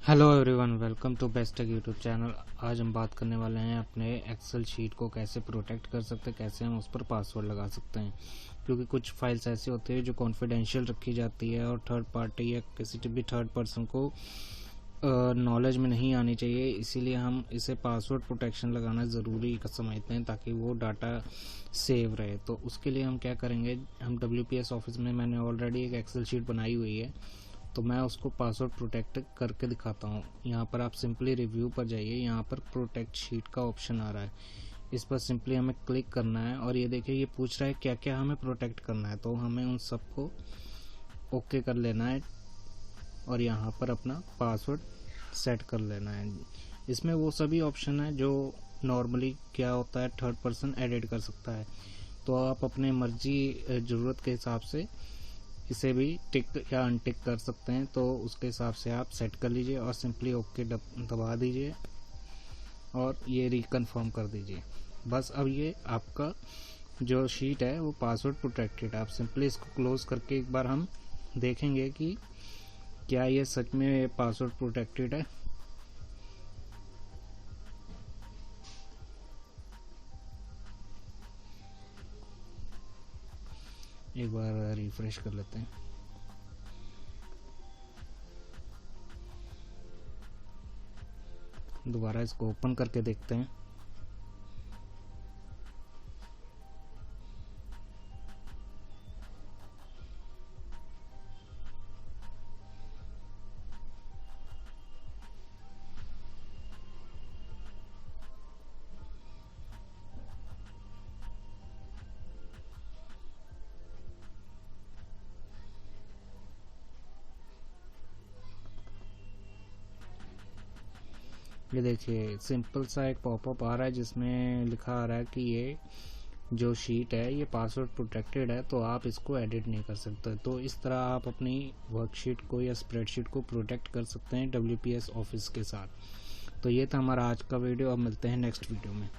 Hello everyone, welcome to Best Tech YouTube channel. आज हम बात करने वाले हैं अपने एक्सेल शीट को कैसे प्रोटेक्ट कर सकते हैं, कैसे हम उस पर पासवर्ड लगा सकते हैं। क्योंकि कुछ फाइल्स ऐसी होती है जो कॉन्फिडेंशियल रखी जाती है और थर्ड पार्टी या किसी भी थर्ड पर्सन को नॉलेज में नहीं आनी चाहिए। इसीलिए हम इसे पासवर्ड प्रोटेक्शन लगाना ज़रूरी समझते हैं ताकि वो डाटा सेव रहे। तो उसके लिए हम क्या करेंगे, हम WPS ऑफिस में मैंने ऑलरेडी एक एक्सेल शीट बनाई हुई है, तो मैं उसको पासवर्ड प्रोटेक्ट करके दिखाता हूँ। यहाँ पर आप सिंपली रिव्यू पर जाइए, यहाँ पर प्रोटेक्ट शीट का ऑप्शन आ रहा है, इस पर सिंपली हमें क्लिक करना है और ये देखिए ये पूछ रहा है क्या क्या हमें प्रोटेक्ट करना है। तो हमें उन सबको ओके कर लेना है और यहाँ पर अपना पासवर्ड सेट कर लेना है। इसमें वो सभी ऑप्शन है जो नॉर्मली क्या होता है थर्ड पर्सन एडिट कर सकता है, तो आप अपने मर्जी ज़रूरत के हिसाब से इसे भी टिक या अनटिक कर सकते हैं। तो उसके हिसाब से आप सेट कर लीजिए और सिंपली ओके दबा दीजिए और ये रिकन्फर्म कर दीजिए। बस अब ये आपका जो शीट है वो पासवर्ड प्रोटेक्टेड। आप सिंपली इसको क्लोज करके एक बार हम देखेंगे कि क्या ये सच में पासवर्ड प्रोटेक्टेड है। एक बार रिफ्रेश कर लेते हैं। दोबारा इसको ओपन करके देखते हैं। ये देखिए सिंपल सा एक पॉपअप आ रहा है जिसमें लिखा आ रहा है कि ये जो शीट है ये पासवर्ड प्रोटेक्टेड है, तो आप इसको एडिट नहीं कर सकते। तो इस तरह आप अपनी वर्कशीट को या स्प्रेडशीट को प्रोटेक्ट कर सकते हैं WPS ऑफिस के साथ। तो ये था हमारा आज का वीडियो। अब मिलते हैं नेक्स्ट वीडियो में।